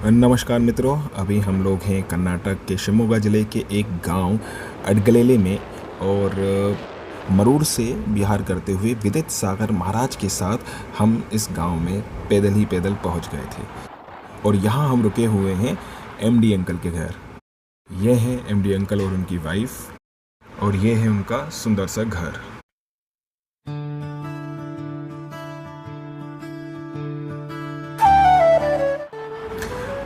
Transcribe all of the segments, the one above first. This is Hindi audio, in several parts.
नमस्कार मित्रों, अभी हम लोग हैं कर्नाटक के शिवमोगा ज़िले के एक गांव अडगलेले में। और मरूर से बिहार करते हुए विदित सागर महाराज के साथ हम इस गांव में पैदल पहुंच गए थे। और यहाँ हम रुके हुए हैं एमडी अंकल के घर। ये हैं एमडी अंकल और उनकी वाइफ, और ये है उनका सुंदर सा घर।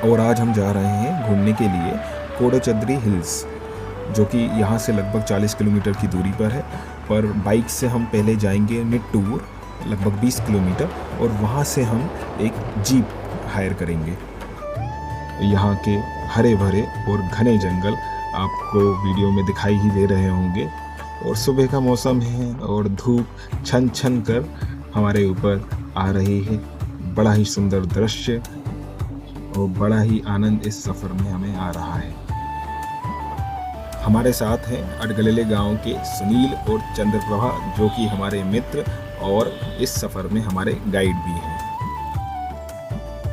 और आज हम जा रहे हैं घूमने के लिए कोडचद्री हिल्स, जो कि यहाँ से लगभग 40 किलोमीटर की दूरी पर है। पर बाइक से हम पहले जाएंगे निट्टूर, लगभग 20 किलोमीटर, और वहाँ से हम एक जीप हायर करेंगे। यहाँ के हरे भरे और घने जंगल आपको वीडियो में दिखाई ही दे रहे होंगे। और सुबह का मौसम है और धूप छन छन कर हमारे ऊपर आ रही है। बड़ा ही सुंदर दृश्य और बड़ा ही आनंद इस सफ़र में हमें आ रहा है। हमारे साथ हैं अडगलेले गांव के सुनील और चंद्रप्रभा, जो कि हमारे मित्र और इस सफ़र में हमारे गाइड भी हैं।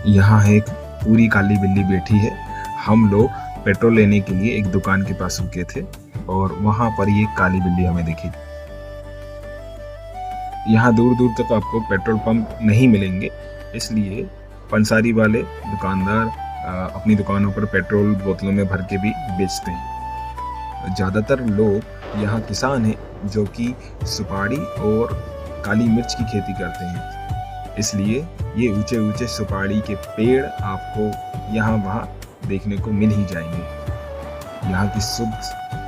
यहाँ एक पूरी काली बिल्ली बैठी है। हम लोग पेट्रोल लेने के लिए एक दुकान के पास रुके थे और वहाँ पर ये काली बिल्ली हमें दिखी। यहाँ दूर दूर तक आपको पेट्रोल पंप नहीं मिलेंगे, इसलिए पंसारी वाले दुकानदार अपनी दुकानों पर पेट्रोल बोतलों में भर के भी बेचते हैं। ज़्यादातर लोग यहाँ किसान हैं जो कि सुपारी और काली मिर्च की खेती करते हैं, इसलिए ये ऊंचे ऊंचे सुपारी के पेड़ आपको यहाँ वहाँ देखने को मिल ही जाएंगे। यहाँ की शुद्ध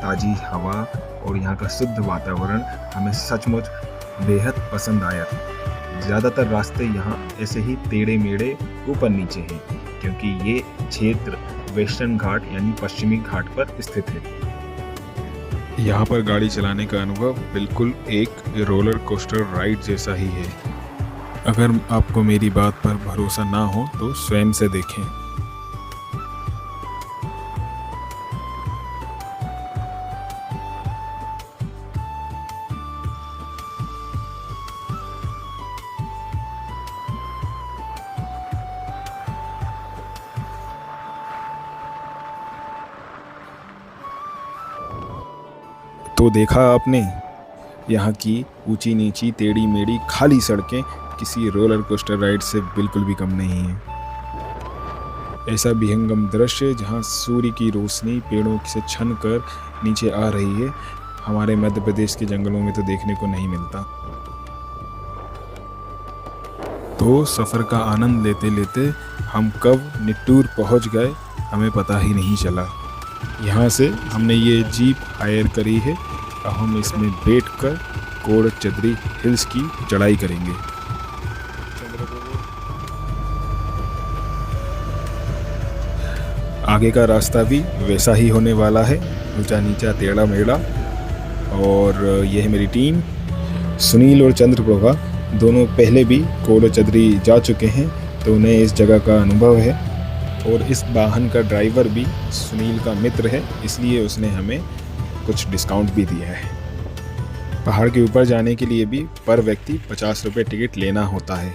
ताज़ी हवा और यहाँ का शुद्ध वातावरण हमें सचमुच बेहद पसंद आया। ज़्यादातर रास्ते यहाँ ऐसे ही टेढ़े मेढ़े ऊपर नीचे हैं, क्योंकि ये क्षेत्र वेस्टर्न घाट यानी पश्चिमी घाट पर स्थित है। यहाँ पर गाड़ी चलाने का अनुभव बिल्कुल एक रोलर कोस्टर राइड जैसा ही है। अगर आपको मेरी बात पर भरोसा ना हो तो स्वयं से देखें। तो देखा आपने, यहाँ की ऊंची नीची टेढ़ी मेढ़ी खाली सड़कें किसी रोलर कोस्टर राइड से बिल्कुल भी कम नहीं है। ऐसा विहंगम दृश्य जहाँ सूर्य की रोशनी पेड़ों से छन कर नीचे आ रही है, हमारे मध्य प्रदेश के जंगलों में तो देखने को नहीं मिलता। तो सफ़र का आनंद लेते लेते हम कब निट्टूर पहुँच गए हमें पता ही नहीं चला। यहाँ से हमने ये जीप हायर करी है। अब हम इसमें बैठकर कोडचद्री हिल्स की चढ़ाई करेंगे। आगे का रास्ता भी वैसा ही होने वाला है, ऊंचा नीचा टेढ़ा मेढ़ा। और ये है मेरी टीम, सुनील और चंद्रप्रभा दोनों पहले भी कोडचद्री जा चुके हैं, तो उन्हें इस जगह का अनुभव है। और इस वाहन का ड्राइवर भी सुनील का मित्र है, इसलिए उसने हमें कुछ डिस्काउंट भी दिया है। पहाड़ के ऊपर जाने के लिए भी पर व्यक्ति 50 रुपये टिकट लेना होता है।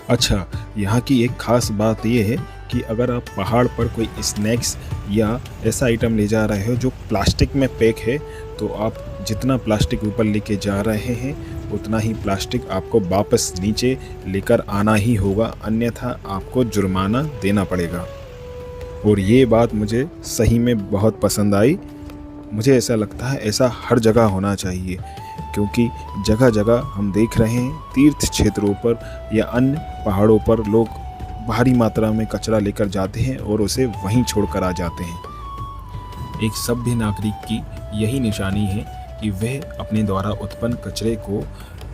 अच्छा, यहाँ की एक ख़ास बात यह है कि अगर आप पहाड़ पर कोई स्नैक्स या ऐसा आइटम ले जा रहे हो जो प्लास्टिक में पैक है, तो आप जितना प्लास्टिक ऊपर लेके जा रहे हैं उतना ही प्लास्टिक आपको वापस नीचे लेकर आना ही होगा, अन्यथा आपको जुर्माना देना पड़ेगा। और ये बात मुझे सही में बहुत पसंद आई। मुझे ऐसा लगता है ऐसा हर जगह होना चाहिए, क्योंकि जगह जगह हम देख रहे हैं तीर्थ क्षेत्रों पर या अन्य पहाड़ों पर लोग भारी मात्रा में कचरा लेकर जाते हैं और उसे वहीं छोड़कर आ जाते हैं। एक सभ्य नागरिक की यही निशानी है कि वह अपने द्वारा उत्पन्न कचरे को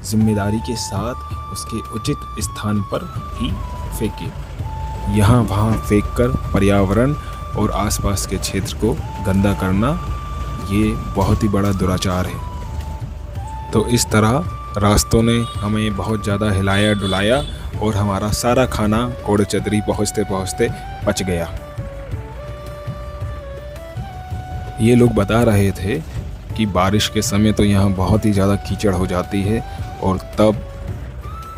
जिम्मेदारी के साथ उसके उचित स्थान पर ही फेंके। यहाँ वहाँ फेंककर पर्यावरण और आसपास के क्षेत्र को गंदा करना ये बहुत ही बड़ा दुराचार है। तो इस तरह रास्तों ने हमें बहुत ज़्यादा हिलाया डुलाया और हमारा सारा खाना कोडचद्री पहुँचते पहुँचते पच गया। ये लोग बता रहे थे कि बारिश के समय तो यहाँ बहुत ही ज़्यादा कीचड़ हो जाती है और तब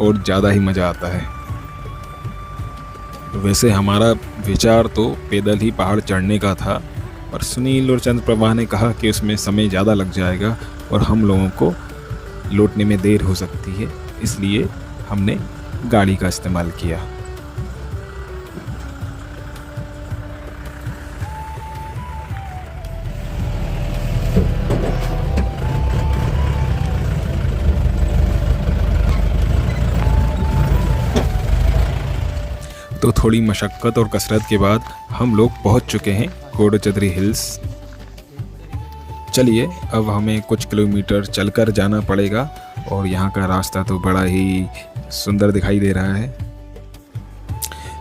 और ज़्यादा ही मज़ा आता है। वैसे हमारा विचार तो पैदल ही पहाड़ चढ़ने का था, पर सुनील और चंद्रप्रभा ने कहा कि उसमें समय ज़्यादा लग जाएगा और हम लोगों को लौटने में देर हो सकती है, इसलिए हमने गाड़ी का इस्तेमाल किया। तो थोड़ी मशक्क़त और कसरत के बाद हम लोग पहुंच चुके हैं कोडचद्री हिल्स। चलिए अब हमें कुछ किलोमीटर चलकर जाना पड़ेगा और यहाँ का रास्ता तो बड़ा ही सुंदर दिखाई दे रहा है।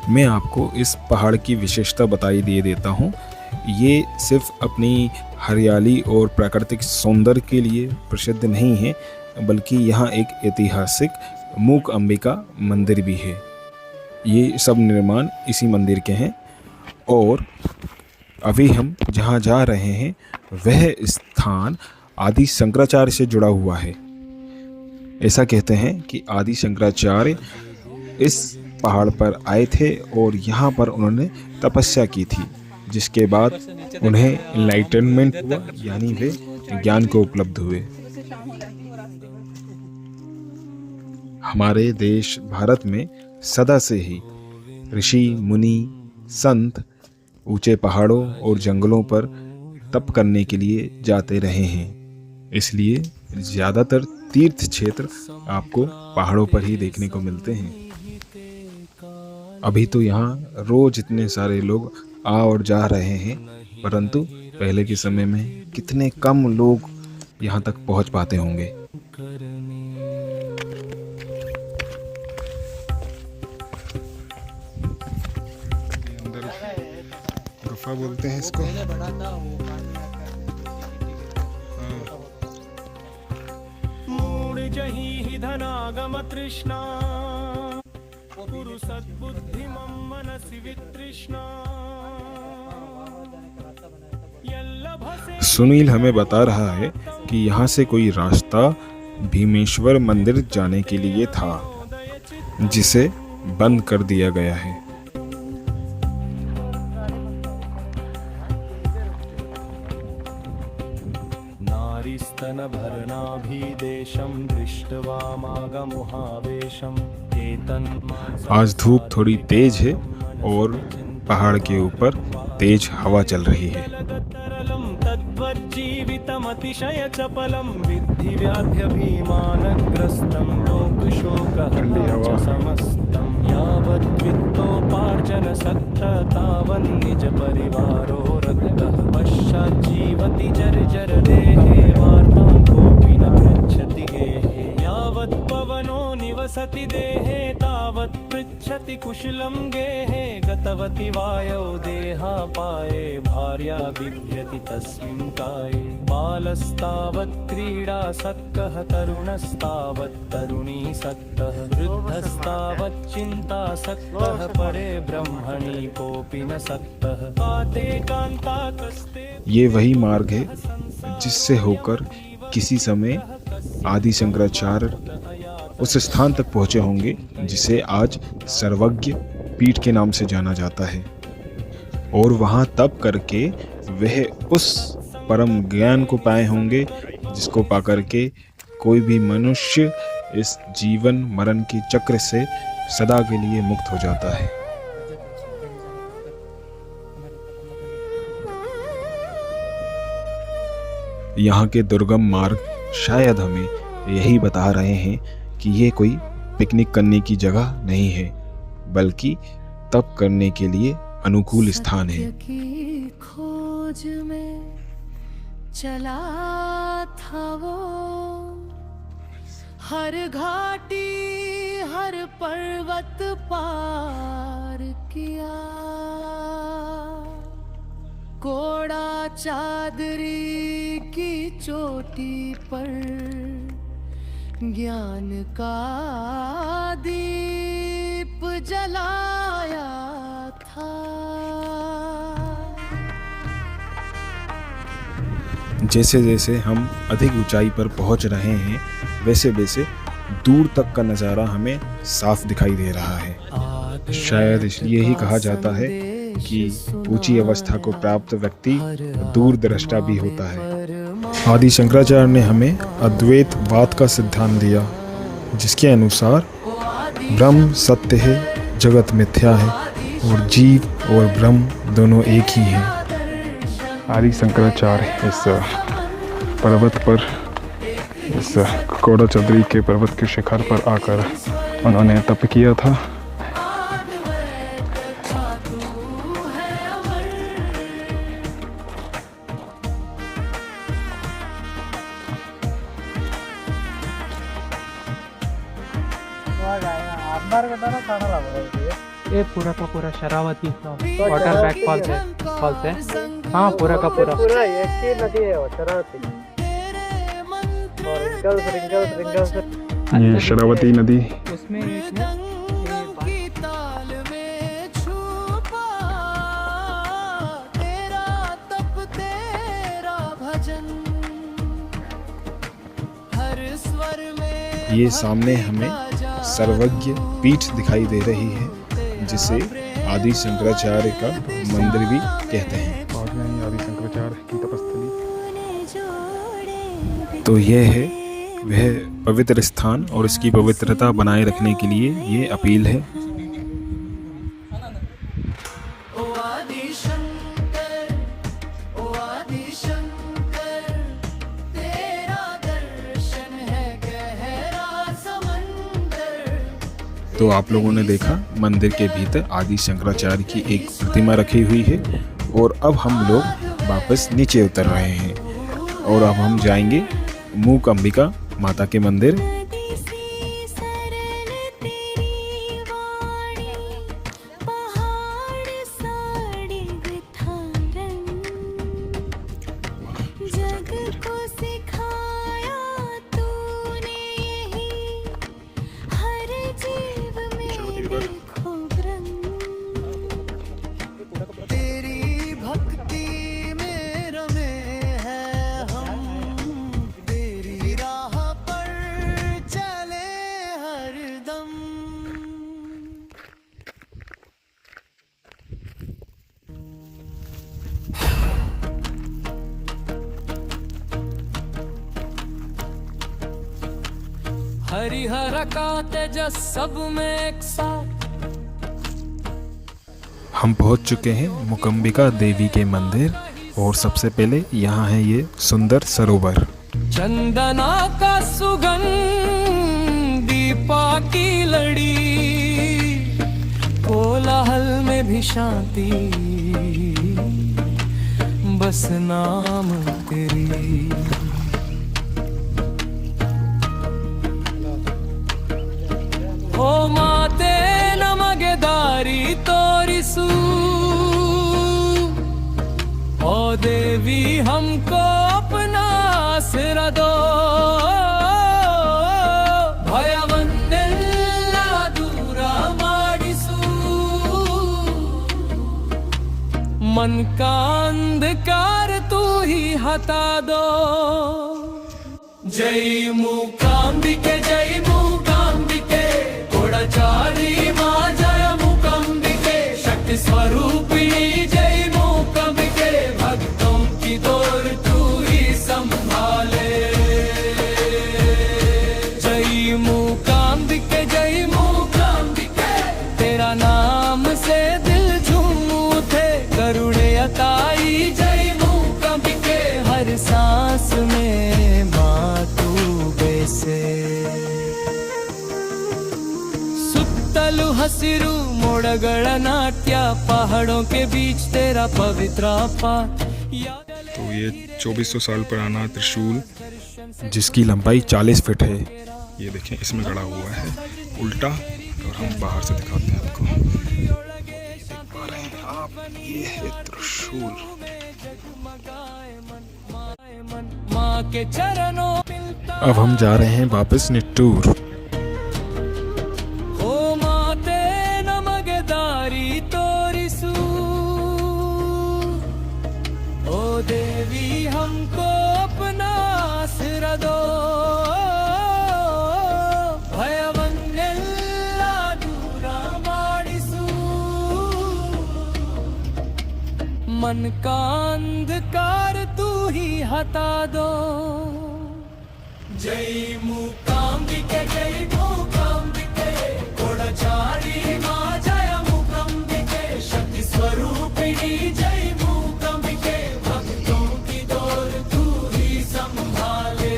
मैं आपको इस पहाड़ की विशेषता बताई दे देता हूँ। ये सिर्फ अपनी हरियाली और प्राकृतिक सौंदर्य के लिए प्रसिद्ध नहीं है, बल्कि यहाँ एक ऐतिहासिक मूक अंबिका मंदिर भी है। ये सब निर्माण इसी मंदिर के हैं और अभी हम जहाँ जा रहे हैं वह स्थान आदि शंकराचार्य से जुड़ा हुआ है। ऐसा कहते हैं कि आदि शंकराचार्य इस पहाड़ पर आए थे और यहाँ पर उन्होंने तपस्या की थी, जिसके बाद उन्हें एनलाइटनमेंट हुआ, यानी वे ज्ञान को उपलब्ध हुए। हमारे देश भारत में सदा से ही ऋषि मुनि संत ऊंचे पहाड़ों और जंगलों पर तप करने के लिए जाते रहे हैं, इसलिए ज़्यादातर तीर्थ क्षेत्र आपको पहाड़ों पर ही देखने को मिलते हैं। अभी तो यहाँ रोज इतने सारे लोग आ और जा रहे हैं, परंतु पहले के समय में कितने कम लोग यहाँ तक पहुँच पाते होंगे। गुफा बोलते हैं इसको। धनागम तृष्णा पुरु सद्बुद्धि मनसि वितृष्णा। सुनील हमें बता रहा है कि यहाँ से कोई रास्ता भीमेश्वर मंदिर जाने के लिए था, जिसे बंद कर दिया गया है। आज धूप थोड़ी तेज है और पहाड़ के ऊपर तेज हवा चल रही है। ठंडी हवा। निज परिवारो पश्चाज्जीवति जर्जर देहे वार्तां कोऽपि न पृच्छति गेहे। यावत् पवनो निवसति देहे तावत् पृच्छति कुशलं गेहे। गतवति वायौ देहापाये भार्या बिभ्यति तस्मिन् काये। बालस्तावत् क्रीडासक्तः तरुणस्तावत् तरुणीसक्तः। वृद्धस्तावत् चिन्तासक्तः परे ब्रह्मणि कोऽपि न सक्तः। ये वही मार्ग है जिससे होकर किसी समय आदि शंकराचार्य उस स्थान तक पहुँचे होंगे जिसे आज सर्वज्ञ पीठ के नाम से जाना जाता है, और वहाँ तप करके वह उस परम ज्ञान को पाए होंगे जिसको पाकर के कोई भी मनुष्य इस जीवन मरण के चक्र से सदा के लिए मुक्त हो जाता है। यहाँ के दुर्गम मार्ग शायद हमें यही बता रहे हैं कि ये कोई पिकनिक करने की जगह नहीं है, बल्कि तप करने के लिए अनुकूल स्थान है। खोज में चला था वो, हर घाटी हर पर्वत पार किया। कोड़ा चादरी की चोटी पर ज्ञान का दीप जलाया था। जैसे जैसे हम अधिक ऊंचाई पर पहुंच रहे हैं, वैसे वैसे दूर तक का नज़ारा हमें साफ दिखाई दे रहा है। शायद इसलिए ही कहा जाता है कि ऊंची अवस्था को प्राप्त व्यक्ति दूरदृष्टा भी होता है। आदि शंकराचार्य ने हमें अद्वैतवाद का सिद्धांत दिया, जिसके अनुसार ब्रह्म सत्य है, जगत मिथ्या है और जीव और ब्रह्म दोनों एक ही हैं। आदि शंकराचार्य इस पर्वत पर, इस कोडाचद्री के पर्वत के शिखर पर आकर उन्होंने तप किया था। ये पूरा का पूरा शरावती वाटर बैक फॉल्स है। हाँ, पूरा का पूरा एक ही नदी है वो शरावती, और रिंगल्स ये शरावती नदी उसमें एक है ये सामने हमें सर्वज्ञ पीठ दिखाई दे रही है, जिसे आदि शंकराचार्य का मंदिर भी कहते हैं। और यही आदि शंकराचार्य की तपस्थली। तो यह है वह पवित्र स्थान, और इसकी पवित्रता बनाए रखने के लिए ये अपील है। तो आप लोगों ने देखा मंदिर के भीतर आदि शंकराचार्य की एक प्रतिमा रखी हुई है, और अब हम लोग वापस नीचे उतर रहे हैं और अब हम जाएंगे मूक अंबिका माता के मंदिर। हरिहर का तेजस सब में एक साथ। हम पहुंच चुके हैं मूकाम्बिका देवी के मंदिर, और सबसे पहले यहाँ है ये सुंदर सरोवर। चंदना का सुगंध, दीपा की लड़ी, कोलाहल में भी शांति, बस नाम तेरी। ओ माते नमगेदारी तोरिसु, ओ देवी हमको अपना आसरा दो। भयवन्नेल्ल दूर माडिसु, मन का अंधकार तू ही हटा दो। जय मूकाम्बिके, जय मूकाम्बिके, कोडाचारी माँ जय मूकाम्बिके, शक्ति स्वरूपिणी जय मूकाम्बिके, भक्तों की डोर तू ही संभाले। जय मूकाम्बिके, जय मूकाम्बिके, तेरा नाम से दिल झूम उठे, करुणे अताई जय मूकाम्बिके, हर सांस में माँ तू बैसे। सुत्तलु हसिरु मोड़गड़ नाट्य, पहाड़ों के बीच तेरा पवित्र पाठ। तो ये 2400 साल पुराना त्रिशूल, जिसकी लंबाई 40 फीट है, ये देखें इसमें गड़ा हुआ है उल्टा, और हम बाहर से दिखाते हैं आपको। देख पा रहे हैं आप, ये है त्रिशूल। माँ के चरणों अब हम जा रहे हैं वापस निट्टूर। ओ माते नमगेदारी तोरिसु, ओ देवी हमको अपना आसरा दो। भयवन्नेल्ल दूर माडिसु, मन का अंधकार तू ही हटा दो। जय मूकांबिके जय मूकांबिके कोडचारी मां जय मूकांबिके शक्ति स्वरूपिणी जय मूकांबिके भक्तों की डोर तू ही संभाले।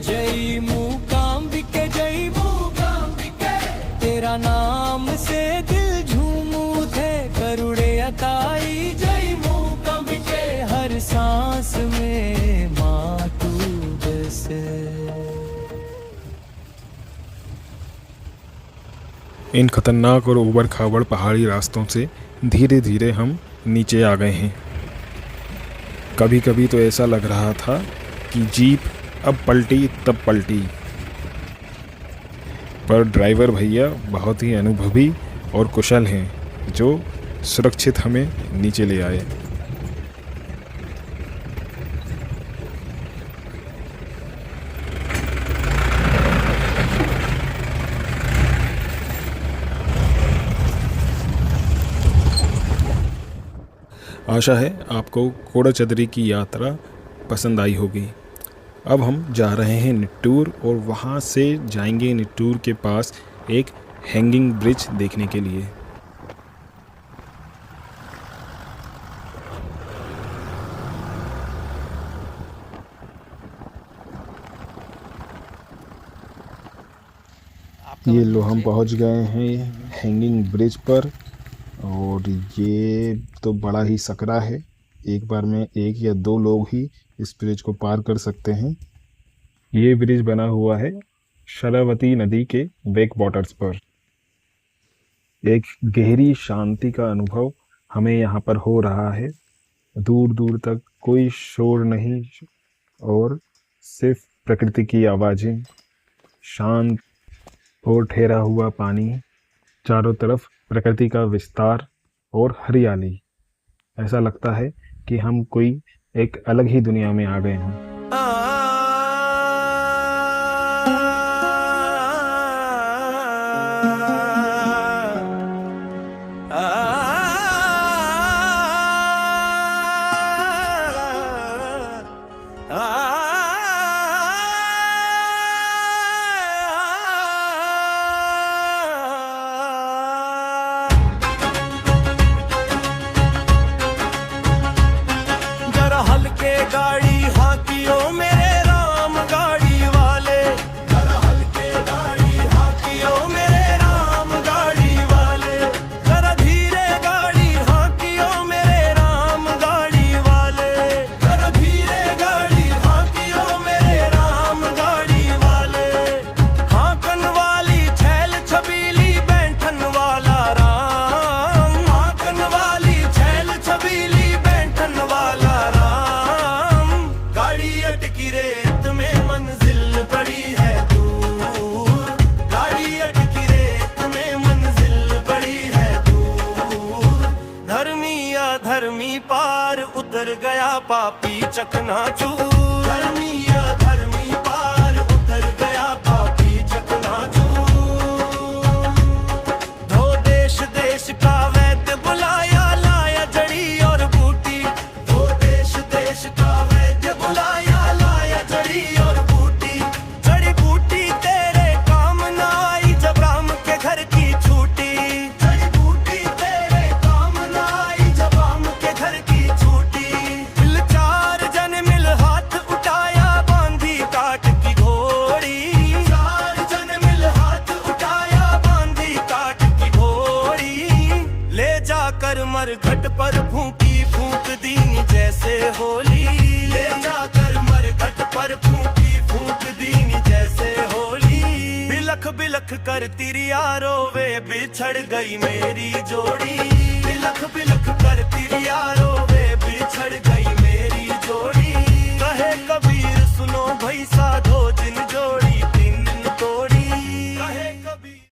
जय मूकांबिके तेरा नाम से दिल झूम उठे करुणे अताई जय मूकांबिके हर सांस में माँ तू बसे। इन खतरनाक और ऊबड़ खाबड़ पहाड़ी रास्तों से धीरे धीरे हम नीचे आ गए हैं। कभी कभी तो ऐसा लग रहा था कि जीप अब पलटी तब पलटी, पर ड्राइवर भैया बहुत ही अनुभवी और कुशल हैं जो सुरक्षित हमें नीचे ले आए। आशा है आपको कोडाचद्री की यात्रा पसंद आई होगी। अब हम जा रहे हैं निट्टूर और वहाँ से जाएंगे निट्टूर के पास एक हैंगिंग ब्रिज देखने के लिए। ये लो हम पहुँच गए हैं हैंगिंग ब्रिज पर, और ये तो बड़ा ही सकरा है। एक बार में एक या दो लोग ही इस ब्रिज को पार कर सकते हैं। ये ब्रिज बना हुआ है शरावती नदी के बैक वाटर्स पर। एक गहरी शांति का अनुभव हमें यहाँ पर हो रहा है। दूर दूर तक कोई शोर नहीं और सिर्फ प्रकृति की आवाज़ें, शांत और ठहरा हुआ पानी, चारों तरफ प्रकृति का विस्तार और हरियाली। ऐसा लगता है कि हम कोई एक अलग ही दुनिया में आ गए हैं। गाड़ी हाकियो मेरे राम गाड़ी वाले, जरा हल्के गाड़ी हाकियो मेरे राम गाड़ी वाले, जरा धीरे गाड़ी हाकियो मेरे राम गाड़ी वाले, जरा धीरे गाड़ी हाकियो मेरे राम गाड़ी वाले। हाकन वाली छैल छबीली बैठन वाला राम, हाकन वाली छैल छबीली बैठन वाला अटकी रेत में मंजिल पड़ी है दूर, गाड़ी अटकी रेत में मंजिल पड़ी है दूर। धर्मी या धर्मी पार उतर गया पापी चकनाचूर, धर्मी या धर्मी पार उतर गया पापी चकनाचूर। धो देश देश का वैद्य बुलाया, लाया जड़ी और बूटी, धो देश देश का वैद्य बुलाया और बूटी, जड़ी बूटी तेरे काम ना आई जब राम के घर की छूटी, जड़ी बूटी तेरे काम ना आई जब राम के घर की छूटी। मिल चार जन मिल हाथ उठाया बांधी काट की घोड़ी, चार जन मिल हाथ उठाया बांधी काट की घोड़ी। ले जाकर मरघट पर फूंकी फूंक दीनी जैसे होली, ले जाकर मरघट पर फूंकी फूंक दीनी जैसे होली। बिलख बिलख कर तिरिया रोवे बिछड़ गई मेरी जोड़ी, बिलख